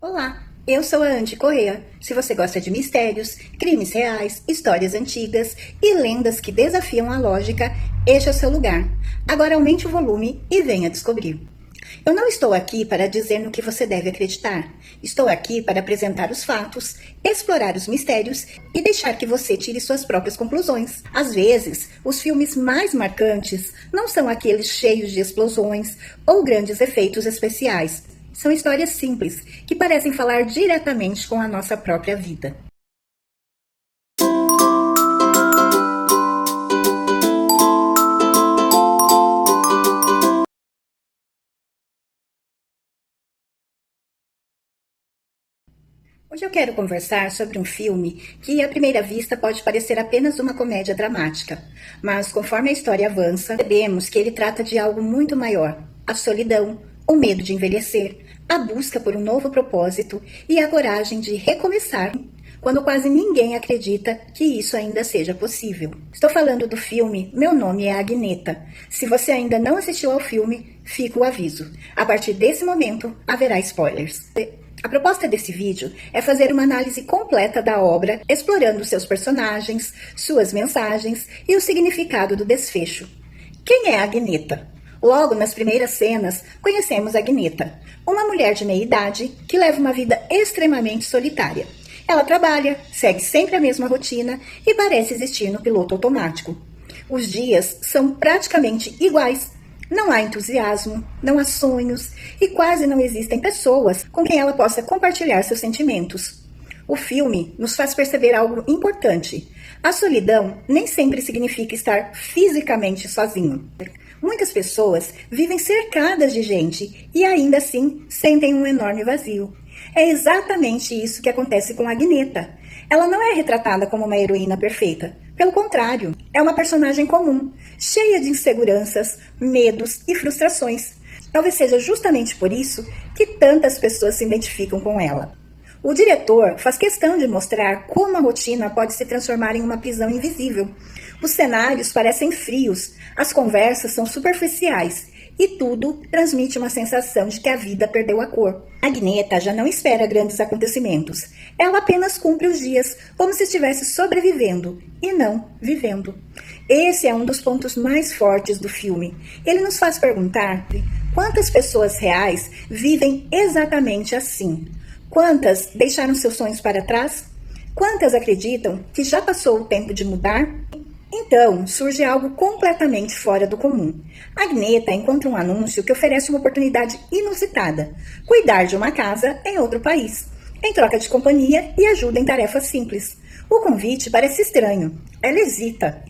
Olá, eu sou a Andy Correa. Se você gosta de mistérios, crimes reais, histórias antigas e lendas que desafiam a lógica, este é o seu lugar. Agora aumente o volume e venha descobrir. Eu não estou aqui para dizer no que você deve acreditar. Estou aqui para apresentar os fatos, explorar os mistérios e deixar que você tire suas próprias conclusões. Às vezes, os filmes mais marcantes não são aqueles cheios de explosões ou grandes efeitos especiais. São histórias simples, que parecem falar diretamente com a nossa própria vida. Hoje eu quero conversar sobre um filme que, à primeira vista, pode parecer apenas uma comédia dramática, mas conforme a história avança, percebemos que ele trata de algo muito maior: a solidão, o medo de envelhecer, a busca por um novo propósito e a coragem de recomeçar quando quase ninguém acredita que isso ainda seja possível. Estou falando do filme Meu Nome é Agneta. Se você ainda não assistiu ao filme, fica o aviso. A partir desse momento, haverá spoilers. A proposta desse vídeo é fazer uma análise completa da obra, explorando seus personagens, suas mensagens e o significado do desfecho. Quem é Agneta? Logo nas primeiras cenas, conhecemos Agneta, uma mulher de meia-idade que leva uma vida extremamente solitária. Ela trabalha, segue sempre a mesma rotina e parece existir no piloto automático. Os dias são praticamente iguais. Não há entusiasmo, não há sonhos e quase não existem pessoas com quem ela possa compartilhar seus sentimentos. O filme nos faz perceber algo importante. A solidão nem sempre significa estar fisicamente sozinho. Muitas pessoas vivem cercadas de gente e ainda assim sentem um enorme vazio. É exatamente isso que acontece com Agneta. Ela não é retratada como uma heroína perfeita. Pelo contrário, é uma personagem comum, cheia de inseguranças, medos e frustrações. Talvez seja justamente por isso que tantas pessoas se identificam com ela. O diretor faz questão de mostrar como a rotina pode se transformar em uma prisão invisível. Os cenários parecem frios, as conversas são superficiais e tudo transmite uma sensação de que a vida perdeu a cor. Agneta já não espera grandes acontecimentos. Ela apenas cumpre os dias como se estivesse sobrevivendo e não vivendo. Esse é um dos pontos mais fortes do filme. Ele nos faz perguntar quantas pessoas reais vivem exatamente assim. Quantas deixaram seus sonhos para trás? Quantas acreditam que já passou o tempo de mudar? Então, surge algo completamente fora do comum. Agneta encontra um anúncio que oferece uma oportunidade inusitada: cuidar de uma casa em outro país, em troca de companhia e ajuda em tarefas simples. O convite parece estranho. Ela hesita.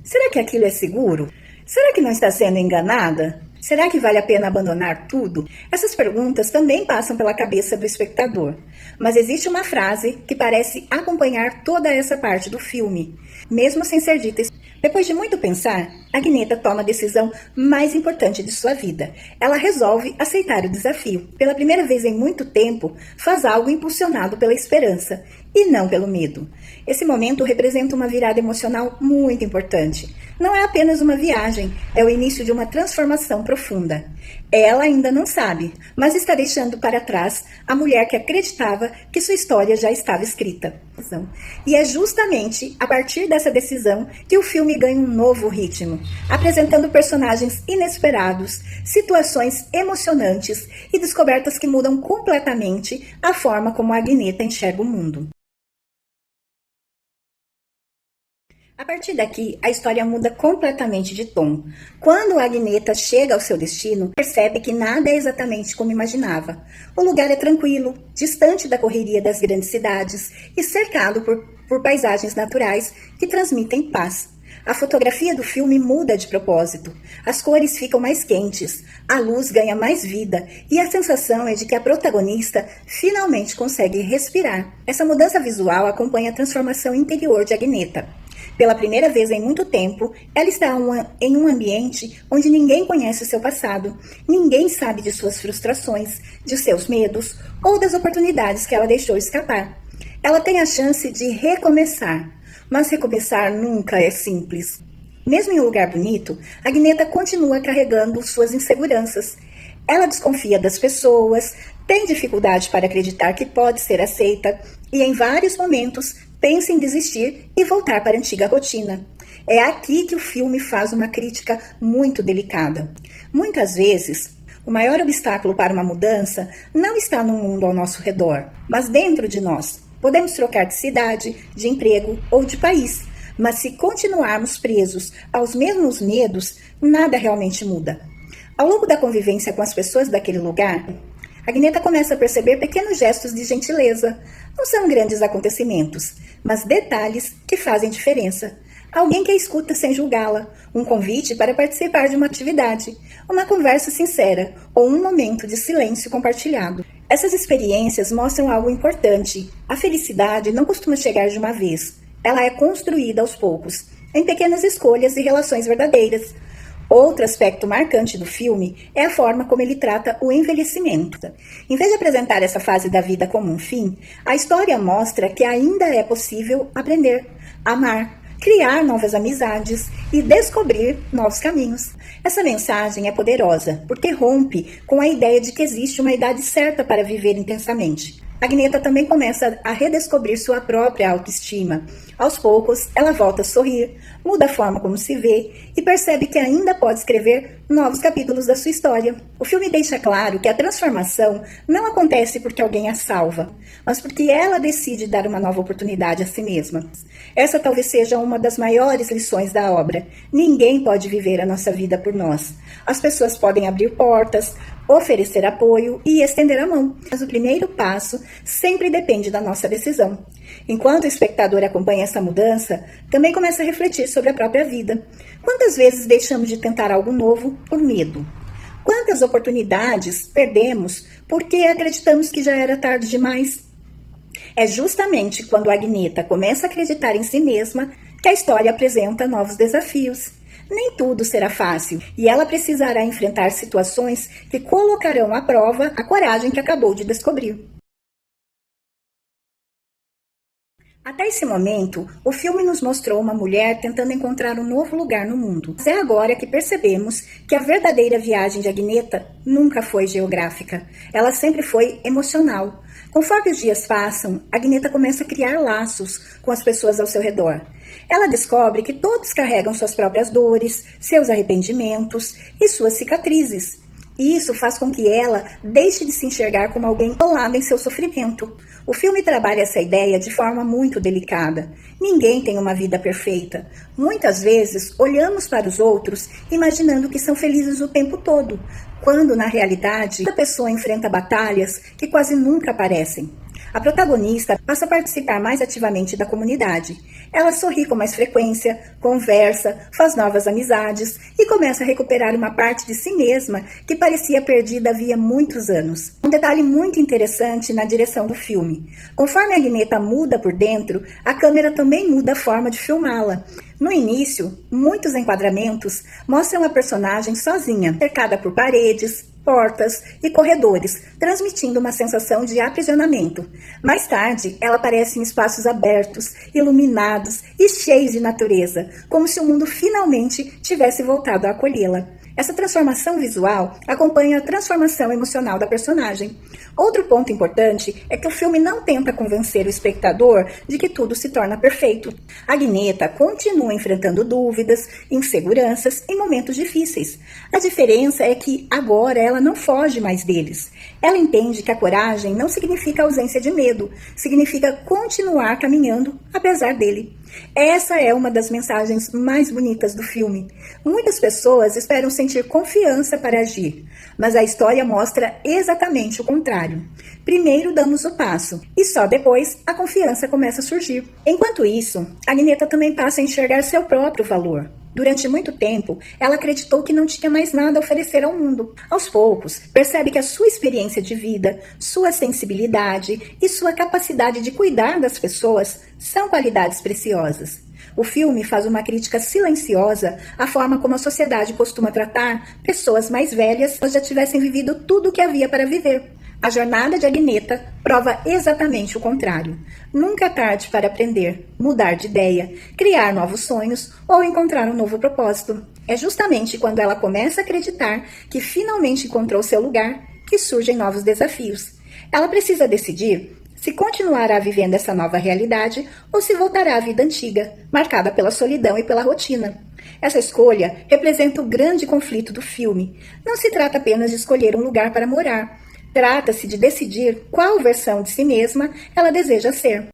Será que aquilo é seguro? Será que não está sendo enganada? Será que vale a pena abandonar tudo? Essas perguntas também passam pela cabeça do espectador. Mas existe uma frase que parece acompanhar toda essa parte do filme, mesmo sem ser dita. Depois de muito pensar, Agneta toma a decisão mais importante de sua vida. Ela resolve aceitar o desafio. Pela primeira vez em muito tempo, faz algo impulsionado pela esperança e não pelo medo. Esse momento representa uma virada emocional muito importante. Não é apenas uma viagem, é o início de uma transformação profunda. Ela ainda não sabe, mas está deixando para trás a mulher que acreditava que sua história já estava escrita. E é justamente a partir dessa decisão que o filme ganha um novo ritmo, apresentando personagens inesperados, situações emocionantes e descobertas que mudam completamente a forma como a Agneta enxerga o mundo. A partir daqui, a história muda completamente de tom. Quando a Agneta chega ao seu destino, percebe que nada é exatamente como imaginava. O lugar é tranquilo, distante da correria das grandes cidades e cercado por paisagens naturais que transmitem paz. A fotografia do filme muda de propósito. As cores ficam mais quentes, a luz ganha mais vida e a sensação é de que a protagonista finalmente consegue respirar. Essa mudança visual acompanha a transformação interior de Agneta. Pela primeira vez em muito tempo, ela está em um ambiente onde ninguém conhece o seu passado, ninguém sabe de suas frustrações, de seus medos ou das oportunidades que ela deixou escapar. Ela tem a chance de recomeçar, mas recomeçar nunca é simples. Mesmo em um lugar bonito, Agneta continua carregando suas inseguranças. Ela desconfia das pessoas, tem dificuldade para acreditar que pode ser aceita e, em vários momentos, pensa em desistir e voltar para a antiga rotina. É aqui que o filme faz uma crítica muito delicada. Muitas vezes, o maior obstáculo para uma mudança não está no mundo ao nosso redor, mas dentro de nós. Podemos trocar de cidade, de emprego ou de país, mas se continuarmos presos aos mesmos medos, nada realmente muda. Ao longo da convivência com as pessoas daquele lugar, Agneta começa a perceber pequenos gestos de gentileza. Não são grandes acontecimentos, mas detalhes que fazem diferença. Alguém que a escuta sem julgá-la, um convite para participar de uma atividade, uma conversa sincera ou um momento de silêncio compartilhado. Essas experiências mostram algo importante. A felicidade não costuma chegar de uma vez. Ela é construída aos poucos, em pequenas escolhas e relações verdadeiras. Outro aspecto marcante do filme é a forma como ele trata o envelhecimento. Em vez de apresentar essa fase da vida como um fim, a história mostra que ainda é possível aprender, amar, criar novas amizades e descobrir novos caminhos. Essa mensagem é poderosa, porque rompe com a ideia de que existe uma idade certa para viver intensamente. Agneta também começa a redescobrir sua própria autoestima. Aos poucos, ela volta a sorrir, muda a forma como se vê e percebe que ainda pode escrever novos capítulos da sua história. O filme deixa claro que a transformação não acontece porque alguém a salva, mas porque ela decide dar uma nova oportunidade a si mesma. Essa talvez seja uma das maiores lições da obra. Ninguém pode viver a nossa vida por nós. As pessoas podem abrir portas, oferecer apoio e estender a mão, mas o primeiro passo sempre depende da nossa decisão. Enquanto o espectador acompanha essa mudança, também começa a refletir sobre a própria vida. Quantas vezes deixamos de tentar algo novo por medo? Quantas oportunidades perdemos porque acreditamos que já era tarde demais? É justamente quando a Agneta começa a acreditar em si mesma que a história apresenta novos desafios. Nem tudo será fácil e ela precisará enfrentar situações que colocarão à prova a coragem que acabou de descobrir. Até esse momento, o filme nos mostrou uma mulher tentando encontrar um novo lugar no mundo. Mas é agora que percebemos que a verdadeira viagem de Agneta nunca foi geográfica. Ela sempre foi emocional. Conforme os dias passam, Agneta começa a criar laços com as pessoas ao seu redor. Ela descobre que todos carregam suas próprias dores, seus arrependimentos e suas cicatrizes. E isso faz com que ela deixe de se enxergar como alguém isolado em seu sofrimento. O filme trabalha essa ideia de forma muito delicada. Ninguém tem uma vida perfeita. Muitas vezes, olhamos para os outros imaginando que são felizes o tempo todo, quando, na realidade, a pessoa enfrenta batalhas que quase nunca aparecem. A protagonista passa a participar mais ativamente da comunidade. Ela sorri com mais frequência, conversa, faz novas amizades e começa a recuperar uma parte de si mesma que parecia perdida havia muitos anos. Um detalhe muito interessante na direção do filme. Conforme a Agneta muda por dentro, a câmera também muda a forma de filmá-la. No início, muitos enquadramentos mostram a personagem sozinha, cercada por paredes, portas e corredores, transmitindo uma sensação de aprisionamento. Mais tarde, ela aparece em espaços abertos, iluminados e cheios de natureza, como se o mundo finalmente tivesse voltado a acolhê-la. Essa transformação visual acompanha a transformação emocional da personagem. Outro ponto importante é que o filme não tenta convencer o espectador de que tudo se torna perfeito. Agneta continua enfrentando dúvidas, inseguranças e momentos difíceis. A diferença é que agora ela não foge mais deles. Ela entende que a coragem não significa ausência de medo, significa continuar caminhando apesar dele. Essa é uma das mensagens mais bonitas do filme. Muitas pessoas esperam sentir confiança para agir, mas a história mostra exatamente o contrário. Primeiro damos o passo e só depois a confiança começa a surgir. Enquanto isso, a Agneta também passa a enxergar seu próprio valor. Durante muito tempo, ela acreditou que não tinha mais nada a oferecer ao mundo. Aos poucos, percebe que a sua experiência de vida, sua sensibilidade e sua capacidade de cuidar das pessoas são qualidades preciosas. O filme faz uma crítica silenciosa à forma como a sociedade costuma tratar pessoas mais velhas que já tivessem vivido tudo o que havia para viver. A jornada de Agneta prova exatamente o contrário. Nunca é tarde para aprender, mudar de ideia, criar novos sonhos ou encontrar um novo propósito. É justamente quando ela começa a acreditar que finalmente encontrou seu lugar que surgem novos desafios. Ela precisa decidir se continuará vivendo essa nova realidade ou se voltará à vida antiga, marcada pela solidão e pela rotina. Essa escolha representa o grande conflito do filme. Não se trata apenas de escolher um lugar para morar. Trata-se de decidir qual versão de si mesma ela deseja ser.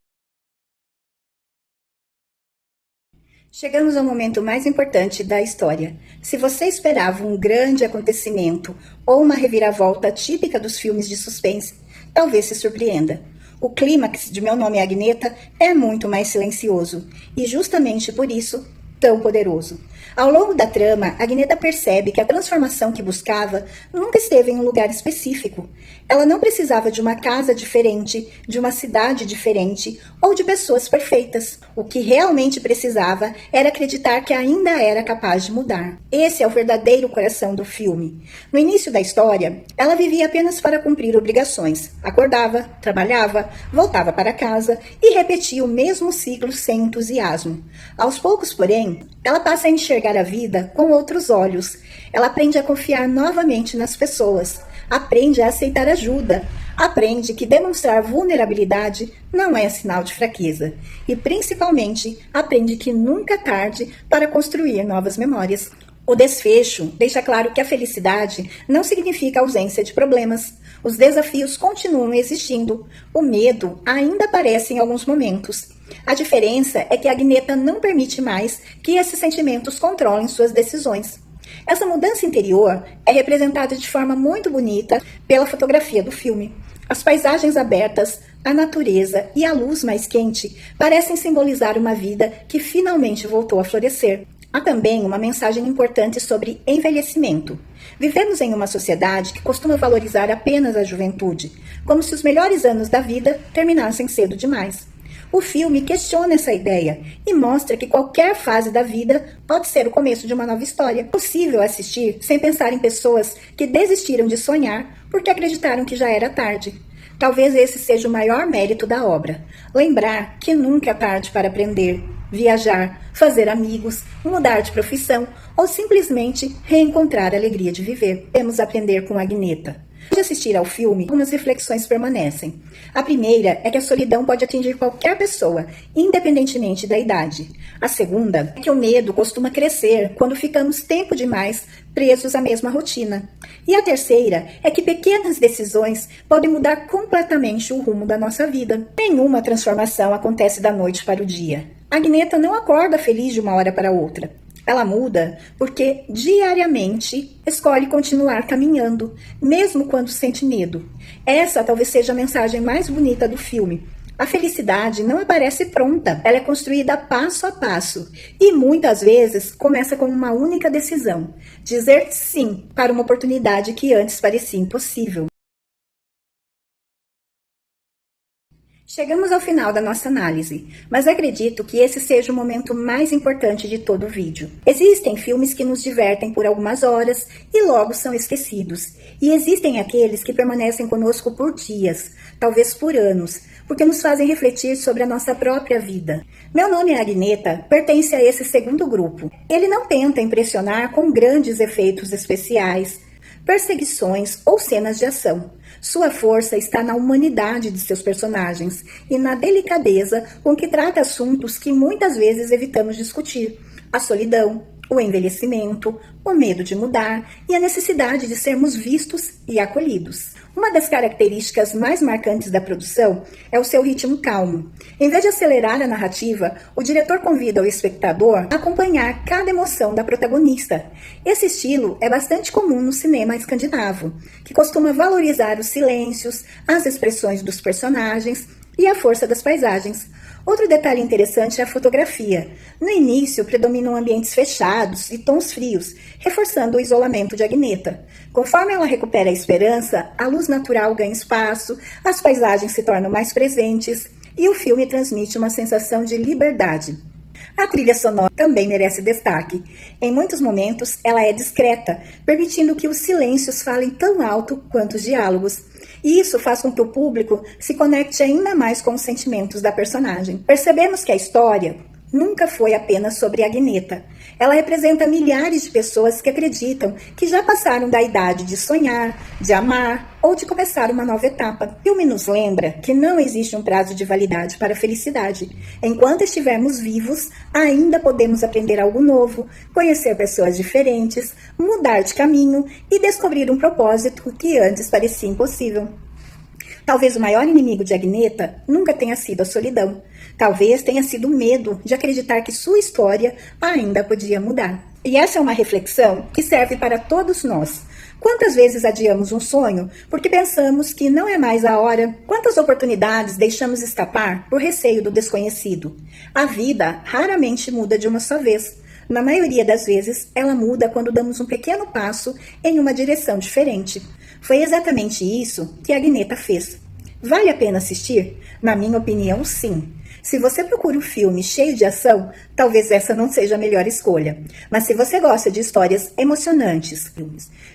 Chegamos ao momento mais importante da história. Se você esperava um grande acontecimento ou uma reviravolta típica dos filmes de suspense, talvez se surpreenda. O clímax de Meu Nome é Agneta é muito mais silencioso e justamente por isso tão poderoso. Ao longo da trama, Agneta percebe que a transformação que buscava nunca esteve em um lugar específico. Ela não precisava de uma casa diferente, de uma cidade diferente ou de pessoas perfeitas. O que realmente precisava era acreditar que ainda era capaz de mudar. Esse é o verdadeiro coração do filme. No início da história, ela vivia apenas para cumprir obrigações. Acordava, trabalhava, voltava para casa e repetia o mesmo ciclo sem entusiasmo. Aos poucos, porém, ela passa a enxergar a vida com outros olhos. Ela aprende a confiar novamente nas pessoas. Aprende a aceitar ajuda. Aprende que demonstrar vulnerabilidade não é sinal de fraqueza. E, principalmente, aprende que nunca é tarde para construir novas memórias. O desfecho deixa claro que a felicidade não significa ausência de problemas. Os desafios continuam existindo. O medo ainda aparece em alguns momentos. A diferença é que a Agneta não permite mais que esses sentimentos controlem suas decisões. Essa mudança interior é representada de forma muito bonita pela fotografia do filme. As paisagens abertas, a natureza e a luz mais quente parecem simbolizar uma vida que finalmente voltou a florescer. Há também uma mensagem importante sobre envelhecimento. Vivemos em uma sociedade que costuma valorizar apenas a juventude, como se os melhores anos da vida terminassem cedo demais. O filme questiona essa ideia e mostra que qualquer fase da vida pode ser o começo de uma nova história. É possível assistir sem pensar em pessoas que desistiram de sonhar porque acreditaram que já era tarde. Talvez esse seja o maior mérito da obra. Lembrar que nunca é tarde para aprender, viajar, fazer amigos, mudar de profissão ou simplesmente reencontrar a alegria de viver. Temos aprender com Agneta. Antes de assistir ao filme, algumas reflexões permanecem. A primeira é que a solidão pode atingir qualquer pessoa, independentemente da idade. A segunda é que o medo costuma crescer quando ficamos tempo demais presos à mesma rotina. E a terceira é que pequenas decisões podem mudar completamente o rumo da nossa vida. Nenhuma transformação acontece da noite para o dia. A Agneta não acorda feliz de uma hora para outra. Ela muda porque diariamente escolhe continuar caminhando, mesmo quando sente medo. Essa talvez seja a mensagem mais bonita do filme. A felicidade não aparece pronta, ela é construída passo a passo e muitas vezes começa com uma única decisão: dizer sim para uma oportunidade que antes parecia impossível. Chegamos ao final da nossa análise, mas acredito que esse seja o momento mais importante de todo o vídeo. Existem filmes que nos divertem por algumas horas e logo são esquecidos. E existem aqueles que permanecem conosco por dias, talvez por anos, porque nos fazem refletir sobre a nossa própria vida. Meu Nome é Agneta pertence a esse segundo grupo. Ele não tenta impressionar com grandes efeitos especiais, perseguições ou cenas de ação. Sua força está na humanidade de seus personagens e na delicadeza com que trata assuntos que muitas vezes evitamos discutir: a solidão, o envelhecimento, o medo de mudar e a necessidade de sermos vistos e acolhidos. Uma das características mais marcantes da produção é o seu ritmo calmo. Em vez de acelerar a narrativa, o diretor convida o espectador a acompanhar cada emoção da protagonista. Esse estilo é bastante comum no cinema escandinavo, que costuma valorizar os silêncios, as expressões dos personagens e a força das paisagens. Outro detalhe interessante é a fotografia. No início, predominam ambientes fechados e tons frios, reforçando o isolamento de Agneta. Conforme ela recupera a esperança, a luz natural ganha espaço, as paisagens se tornam mais presentes e o filme transmite uma sensação de liberdade. A trilha sonora também merece destaque. Em muitos momentos, ela é discreta, permitindo que os silêncios falem tão alto quanto os diálogos. E isso faz com que o público se conecte ainda mais com os sentimentos da personagem. Percebemos que a história nunca foi apenas sobre Agneta. Ela representa milhares de pessoas que acreditam que já passaram da idade de sonhar, de amar ou de começar uma nova etapa. O filme nos lembra que não existe um prazo de validade para a felicidade. Enquanto estivermos vivos, ainda podemos aprender algo novo, conhecer pessoas diferentes, mudar de caminho e descobrir um propósito que antes parecia impossível. Talvez o maior inimigo de Agneta nunca tenha sido a solidão. Talvez tenha sido o medo de acreditar que sua história ainda podia mudar. E essa é uma reflexão que serve para todos nós. Quantas vezes adiamos um sonho porque pensamos que não é mais a hora? Quantas oportunidades deixamos escapar por receio do desconhecido? A vida raramente muda de uma só vez. Na maioria das vezes, ela muda quando damos um pequeno passo em uma direção diferente. Foi exatamente isso que a Agneta fez. Vale a pena assistir? Na minha opinião, sim. Se você procura um filme cheio de ação, talvez essa não seja a melhor escolha. Mas se você gosta de histórias emocionantes,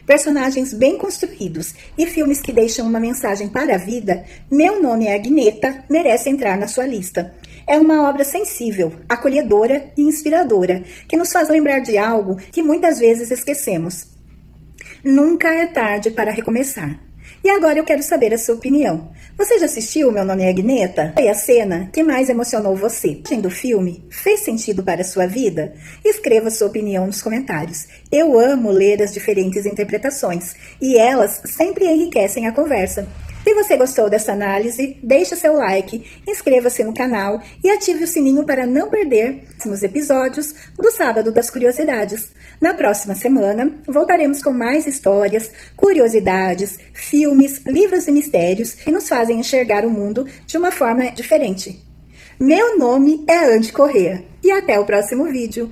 personagens bem construídos e filmes que deixam uma mensagem para a vida, Meu Nome é Agneta merece entrar na sua lista. É uma obra sensível, acolhedora e inspiradora, que nos faz lembrar de algo que muitas vezes esquecemos. Nunca é tarde para recomeçar. E agora eu quero saber a sua opinião. Você já assistiu Meu Nome é Agneta? Foi a cena que mais emocionou você? Do filme fez sentido para a sua vida? Escreva sua opinião nos comentários. Eu amo ler as diferentes interpretações e elas sempre enriquecem a conversa. Se você gostou dessa análise, deixe seu like, inscreva-se no canal e ative o sininho para não perder os episódios do Sábado das Curiosidades. Na próxima semana, voltaremos com mais histórias, curiosidades, filmes, livros e mistérios que nos fazem enxergar o mundo de uma forma diferente. Meu nome é Andy Corrêa e até o próximo vídeo.